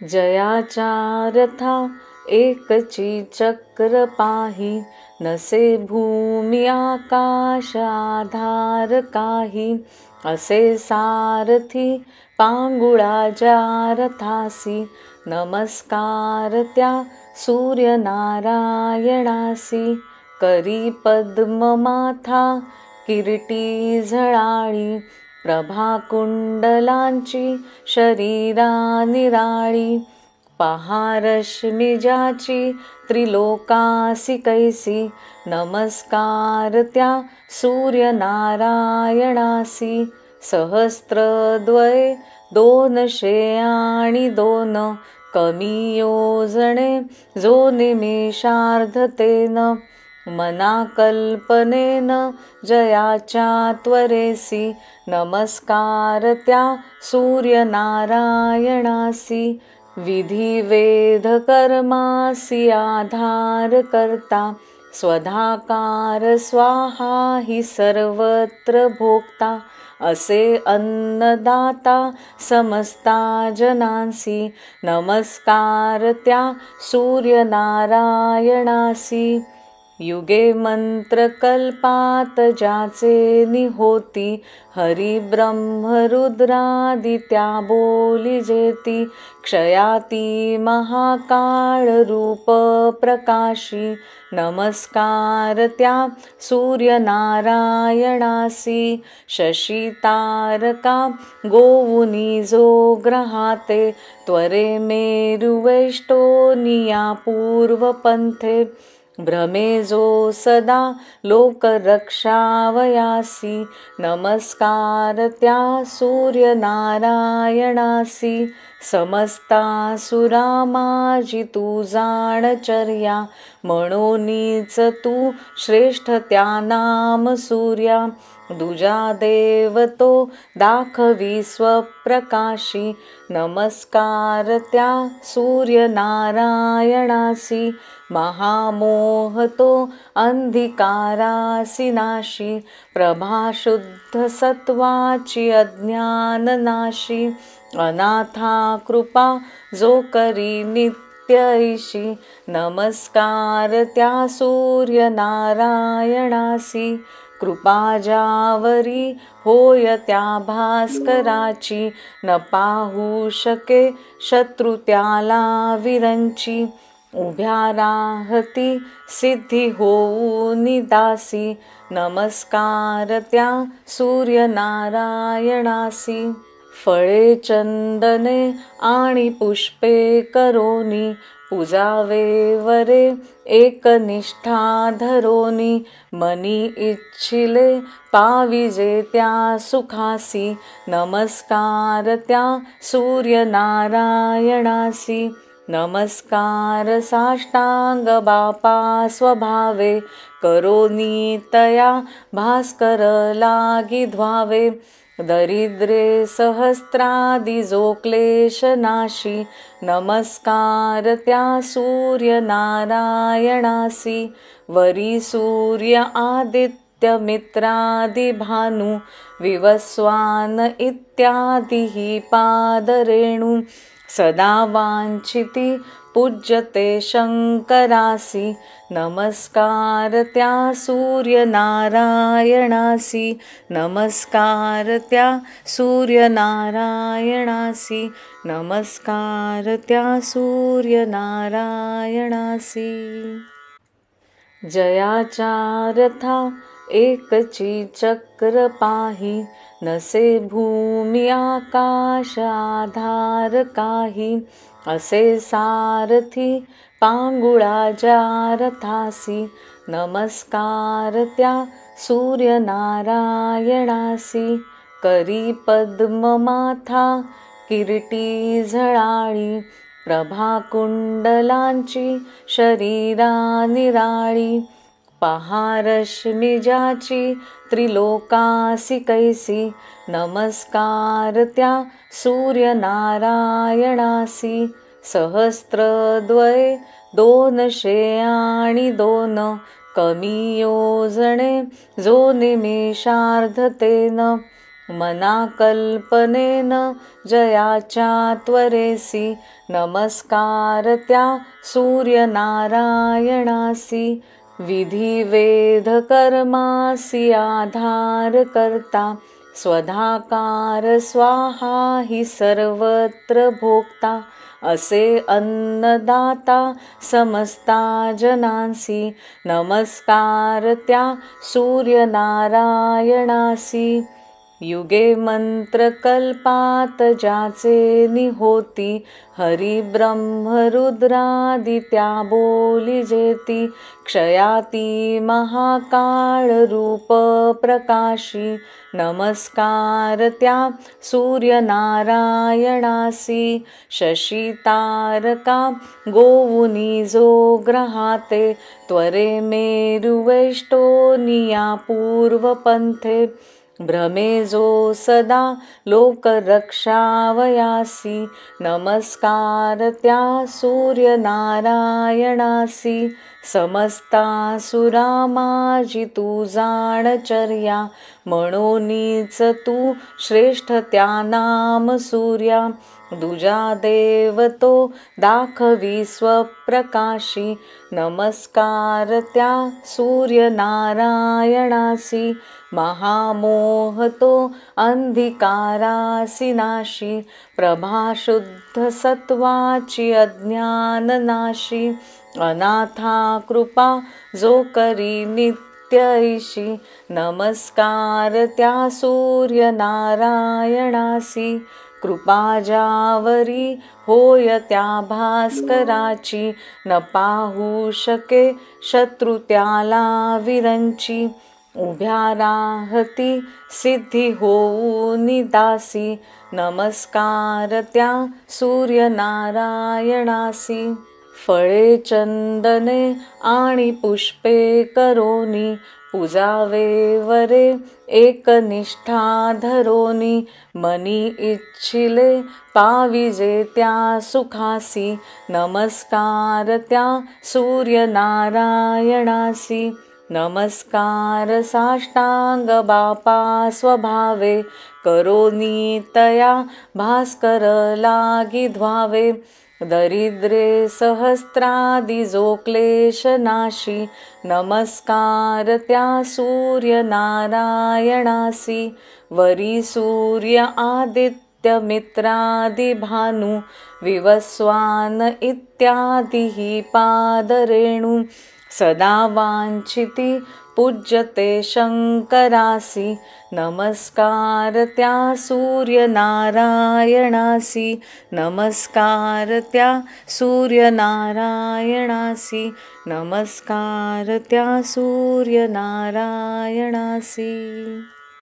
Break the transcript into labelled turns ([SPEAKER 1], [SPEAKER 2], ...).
[SPEAKER 1] जयाचा रथा एकची चक्र पाही, नसे भूमी आकाश आधार काही. असे सारथी पांगुळाच्या रथासी, नमस्कार त्या सूर्यनारायणासी. करी पद्म माथा किरीटी झळाळी, प्रभा कुंडलांची शरीरा निराळी. पहा रश्मी ज्याची त्रिलोकासी कैसी, नमस्कार त्या सूर्यनारायणासी. सहस्त्रद्वये 202 कमी योजने, जो निमेषार्धतेन. मना कल्पनेन जयाच्या त्वरेसी, नमस्कार त्या सूर्यनारायणासी. विधी वेद कर्मासी आधार करता, स्वधाकार स्वाहा ही सर्वत्र भोगता. असे अन्नदाता समस्ता जनांसी, नमस्कार त्या सूर्यनारायणासी. युगे मंत्र कल्पात ज्याचे निहोती, हरी ब्रह्म रुद्रादी त्या बोली जेती. क्षयाती महाकाळ रूप प्रकाशी, नमस्कार त्या सूर्यनारायणासी. शशी तारका गोवुनी जो ग्रहाते, त्वरे मेरुवेष्टोनिया पूर्वपंथे. भ्रमे जो सदा लोक रक्षावयासी, नमस्कार त्या सूर्यनारायणासी. समस्तासुरा माझी तू जाणचर्या, म्हणूनच तू श्रेष्ठ त्या नाम सूर्या. दुजा देव तो दाखवी स्वप्रकाशी, नमस्कार त्या सूर्यनारायणासी. महामोह तो अंधिकारासी नाशी, प्रभा शुद्ध सत्वाची अज्ञान नाशी. अनाथा कृपा जो करी नित्यैशी, नमस्कार त्या सूर्यनारायणासी. कृपा ज्यावरी होय त्या भास्कराची, न पाहू शके शत्रु त्याला विरंची. उभ्या राहती सिद्धी होऊन दासी, नमस्कार त्या सूर्यनारायणासी. फळे चंदने आणि पुष्पे करोनी, पूजावे वरे एकनिष्ठा धरोनी. मनी इच्छिले पाविजे त्या सुखासी, नमस्कार त्या सूर्यनारायणासी. नमस्कार साष्टांग बापा स्वभावे, करोनी तया भास्कर लागी ध्वावे. दरिद्रे सहस्त्रादि जो क्लेश नाशी, नमस्कार त्या सूर्यनारायणासी. वरी सूर्य आदित्य मित्रादि भानु, विवस्वान इत्यादि ही पादरेणु. सदा वांछिती पूज्यते शंकरासी, नमस्कार त्या सूर्यनारायणासी. नमस्कार त्या सूर्यनारायणासी. नमस्कार त्या सूर्यनारायणासी. जयाचा रथा एकची चक्र पाही, नसे भूमी आकाश आधार काही. असे सारथी पांगुळाच्या रथासी, नमस्कार त्या सूर्यनारायणासी. करी पद्म माथा किरीटी झळाळी, प्रभा कुंडलांची शरीरा निराळी. पहा रश्मी ज्याची त्रिलोकासी कैसी, नमस्कार त्या सूर्यनारायणासी. सहस्त्रद्वये 202 कमी योजने, जो निमेषार्धतेन. मना कल्पनेन जयाच्या त्वरेसी नमस्कार त्या सूर्यनारायणासी विधी वेद कर्मासी आधार करता स्वधाकार स्वाहा ही सर्वत्र भोक्ता असे अन्नदाता समस्ता जनांसी नमस्कार त्या सूर्यनारायणासी युगे मंत्र कल्पात ज्याचे निहोती हरी ब्रह्म रुद्रादि त्या बोली जेती क्षयाती महाकाळ रूप प्रकाशी नमस्कार त्या सूर्यनारायणासी शशी तारका गोवुनी जो ग्रहाते त्वरे मेरुवेष्टोनिया पूर्वपंथे भ्रमे जो सदा लोक रक्षावयासी नमस्कार त्या सूर्यनारायणासी समस्तासुरा माझी तू जाणचर्या म्हणूनच तू श्रेष्ठ त्या नाम सूर्या दुजा देव तो दाखवी स्वप्रकाशी नमस्कार त्या सूर्यनारायणासी महामोह तो अंधिकारासी नाशी प्रभा शुद्ध सत्वाची अज्ञान नाशी अनाथा कृपा जो करी नित्यैशी नमस्कार त्या सूर्यनारायणासी कृपा ज्यावरी होय त्या भास्कराची न पाहू शके शत्रु त्याला विरंची उभ्या राहती सिद्धी होऊ निदासी नमस्कार त्या सूर्यनारायणासी फळे चंदने आणि पुष्पे करोनी पूजावे वरे एकनिष्ठा धरोनी मनी इच्छिले पाविजे त्या सुखासी नमस्कार त्या सूर्यनारायणासी नमस्कार साष्टांग बापा स्वभावे करोनी तया भास्कर लागी ध्वावे दरिद्रे सहस्त्रादि जो क्लेश नाशी नमस्कार त्या सूर्यनारायणासी वरी सूर्य आदित्य मित्रादि भानु विवस्वान इत्यादि ही पादरेणु सदा वांछिती पूज्यते शंकरासी नमस्कार त्या सूर्यनारायणासी नमस्कार त्या सूर्यनारायणासी नमस्कार त्या सूर्यनारायणासी